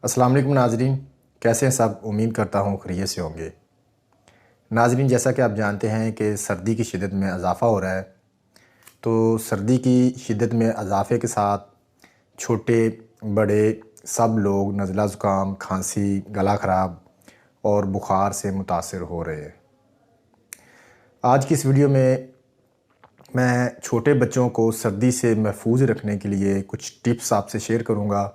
अस्सलाम वालेकुम नाजरीन, कैसे हैं सब। उम्मीद करता हूँ खैरियत से होंगे। नाजरीन, जैसा कि आप जानते हैं कि सर्दी की शिद्दत में इजाफ़ा हो रहा है, तो सर्दी की शिद्दत में इजाफ़े के साथ छोटे बड़े सब लोग नज़ला ज़ुकाम, खांसी, गला ख़राब और बुखार से मुतासर हो रहे हैं। आज की इस वीडियो में मैं छोटे बच्चों को सर्दी से महफूज रखने के लिए कुछ टिप्स आपसे शेयर करूँगा।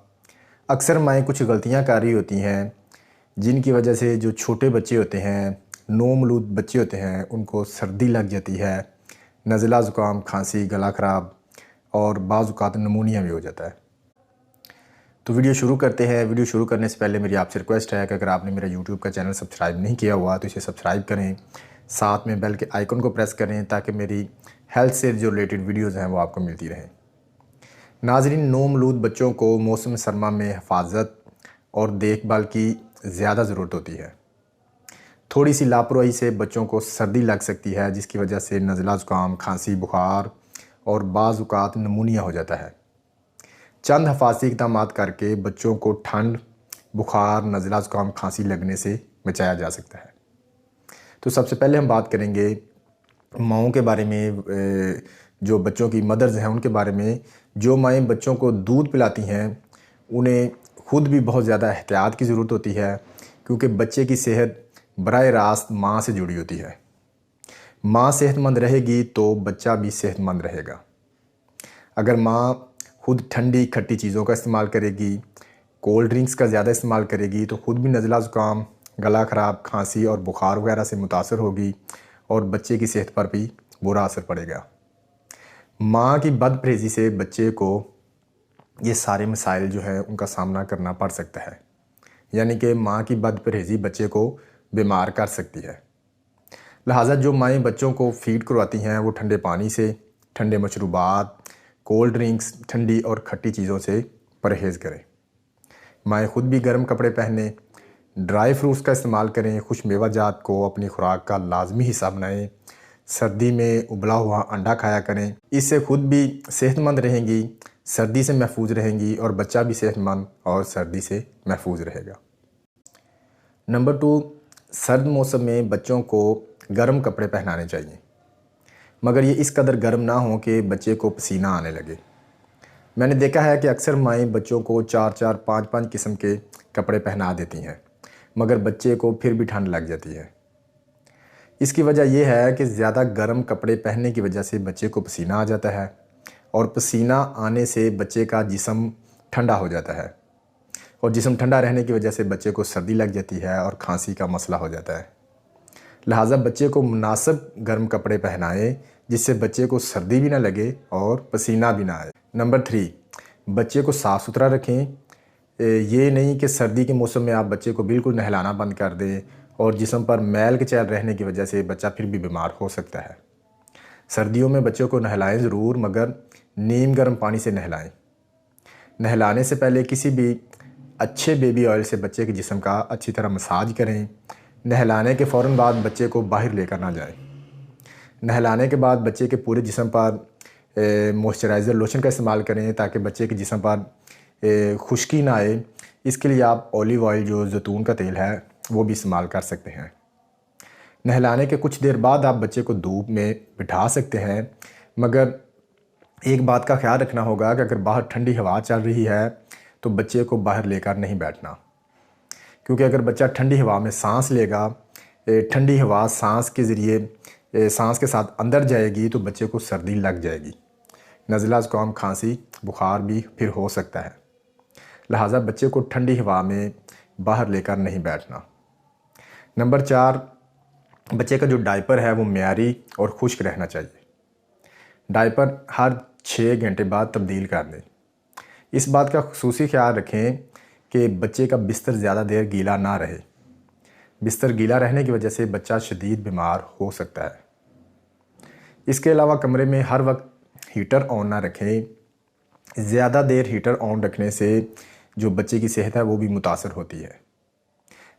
अक्सर माएँ कुछ गलतियाँ कर रही होती हैं जिनकी वजह से जो छोटे बच्चे होते हैं, नौमौलूद बच्चे होते हैं, उनको सर्दी लग जाती है, नज़ला ज़ुकाम, खांसी, गला ख़राब और बाज़ औक़ात निमोनिया भी हो जाता है। तो वीडियो शुरू करते हैं। वीडियो शुरू करने से पहले मेरी आपसे रिक्वेस्ट है कि अगर आपने मेरा यूट्यूब का चैनल सब्सक्राइब नहीं किया हुआ तो इसे सब्सक्राइब करें, साथ में बेल के आइकन को प्रेस करें ताकि मेरी हेल्थ से जो रिलेटेड वीडियोज़ हैं वो आपको मिलती रहें। नाज़रीन, नौमौलूद बच्चों को मौसम सरमा में हिफाजत और देखभाल की ज़्यादा ज़रूरत होती है। थोड़ी सी लापरवाही से बच्चों को सर्दी लग सकती है जिसकी वजह से नज़ला ज़ुकाम, खांसी, बुखार और बाज़ औक़ात निमोनिया हो जाता है। चंद हिफाजती इक़दाम करके बच्चों को ठंड, बुखार, नज़ला ज़ुकाम, खांसी लगने से बचाया जा सकता है। तो सबसे पहले हम बात करेंगे माँओं के बारे में, जो बच्चों की मदर्स हैं उनके बारे में। जो माएँ बच्चों को दूध पिलाती हैं उन्हें ख़ुद भी बहुत ज़्यादा एहतियात की ज़रूरत होती है, क्योंकि बच्चे की सेहत बराह रास्त माँ से जुड़ी होती है। माँ सेहतमंद रहेगी तो बच्चा भी सेहतमंद रहेगा। अगर माँ खुद ठंडी खट्टी चीज़ों का इस्तेमाल करेगी, कोल्ड ड्रिंक्स का ज़्यादा इस्तेमाल करेगी, तो ख़ुद भी नज़ला ज़ुकाम, गला ख़राब, खांसी और बुखार वगैरह से मुतासर होगी और बच्चे की सेहत पर भी बुरा असर पड़ेगा। माँ की बदपरहेज़ी से बच्चे को ये सारे मसाइल जो है उनका सामना करना पड़ सकता है, यानी कि माँ की बदपरहेज़ी बच्चे को बीमार कर सकती है। लिहाजा जो माएँ बच्चों को फ़ीड करवाती हैं वो ठंडे पानी से, ठंडे मशरूबात, कोल्ड ड्रिंक्स, ठंडी और खट्टी चीज़ों से परहेज़ करें। माएँ ख़ुद भी गर्म कपड़े पहनें, ड्राई फ्रूट्स का इस्तेमाल करें, खुश मेवाजात को अपनी खुराक का लाजमी हिस्सा बनाएं। सर्दी में उबला हुआ अंडा खाया करें, इससे ख़ुद भी सेहतमंद रहेंगी, सर्दी से महफूज रहेंगी और बच्चा भी सेहतमंद और सर्दी से महफूज रहेगा। नंबर 2, सर्द मौसम में बच्चों को गर्म कपड़े पहनाने चाहिए, मगर ये इस कदर गर्म ना हो कि बच्चे को पसीना आने लगे। मैंने देखा है कि अक्सर माएँ बच्चों को 4-4, 5-5 किस्म के कपड़े पहना देती हैं, मगर बच्चे को फिर भी ठंड लग जाती है। इसकी वजह यह है कि ज़्यादा गर्म कपड़े पहनने की वजह से बच्चे को पसीना आ जाता है और पसीना आने से बच्चे का जिस्म ठंडा हो जाता है और जिस्म ठंडा रहने की वजह से बच्चे को सर्दी लग जाती है और खांसी का मसला हो जाता है। लिहाजा बच्चे को मुनासिब गर्म कपड़े पहनाएं जिससे बच्चे को सर्दी भी ना लगे और पसीना भी ना आए। नंबर 3, बच्चे को साफ़ सुथरा रखें। ये नहीं कि सर्दी के मौसम में आप बच्चे को बिल्कुल नहलाना बंद कर दें और जिस्म पर मैल के चैल रहने की वजह से बच्चा फिर भी बीमार हो सकता है। सर्दियों में बच्चों को नहलाएं ज़रूर, मगर नीम गर्म पानी से नहलाएं। नहलाने से पहले किसी भी अच्छे बेबी ऑयल से बच्चे के जिस्म का अच्छी तरह मसाज करें। नहलाने के फ़ौरन बाद बच्चे को बाहर लेकर ना जाएं। नहलाने के बाद बच्चे के पूरे जिस्म पर मॉइस्चराइज़र लोशन का इस्तेमाल करें ताकि बच्चे के जिस्म पर खुश्की ना आए। इसके लिए आप ऑलिव ऑयल, जो जैतून का तेल है, वो भी इस्तेमाल कर सकते हैं। नहलाने के कुछ देर बाद आप बच्चे को धूप में बिठा सकते हैं, मगर एक बात का ख्याल रखना होगा कि अगर बाहर ठंडी हवा चल रही है तो बच्चे को बाहर लेकर नहीं बैठना, क्योंकि अगर बच्चा ठंडी हवा में सांस लेगा, ठंडी हवा सांस के ज़रिए सांस के साथ अंदर जाएगी तो बच्चे को सर्दी लग जाएगी। नज़ला ज़ुकाम, खांसी, बुखार भी फिर हो सकता है। लिहाजा बच्चे को ठंडी हवा में बाहर लेकर नहीं बैठना। नंबर 4, बच्चे का जो डायपर है वो मियारी और खुश्क रहना चाहिए। डायपर हर 6 घंटे बाद तब्दील कर दें। इस बात का खुसूसी ख्याल रखें कि बच्चे का बिस्तर ज़्यादा देर गीला ना रहे। बिस्तर गीला रहने की वजह से बच्चा शदीद बीमार हो सकता है। इसके अलावा कमरे में हर वक्त हीटर ऑन ना रखें। ज़्यादा देर हीटर ऑन रखने से जो बच्चे की सेहत है वो भी मुतासर होती है।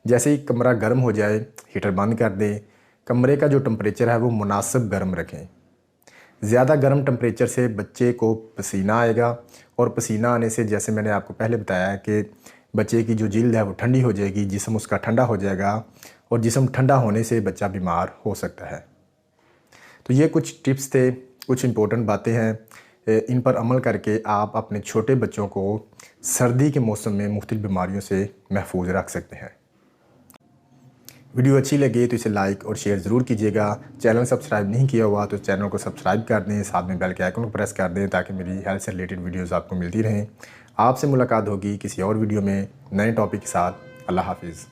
जैसे ही कमरा गर्म हो जाए हीटर बंद कर दें। कमरे का जो टेम्परेचर है वो मुनासिब गर्म रखें। ज़्यादा गर्म टेम्परेचर से बच्चे को पसीना आएगा और पसीना आने से, जैसे मैंने आपको पहले बताया, कि बच्चे की जो जिल्द है वो ठंडी हो जाएगी, जिस्म उसका ठंडा हो जाएगा और जिस्म ठंडा होने से बच्चा बीमार हो सकता है। तो ये कुछ टिप्स थे, कुछ इम्पोर्टेंट बातें हैं, इन पर अमल करके आप अपने छोटे बच्चों को सर्दी के मौसम में मुख्तलिफ बीमारियों से महफूज रख सकते हैं। वीडियो अच्छी लगे तो इसे लाइक और शेयर ज़रूर कीजिएगा। चैनल सब्सक्राइब नहीं किया हुआ तो चैनल को सब्सक्राइब कर दें, साथ में बेल के आइकन को प्रेस कर दें ताकि मेरी हेल्थ से रिलेटेड वीडियोज़ आपको मिलती रहें। आपसे मुलाकात होगी किसी और वीडियो में नए टॉपिक के साथ। अल्लाह हाफिज़।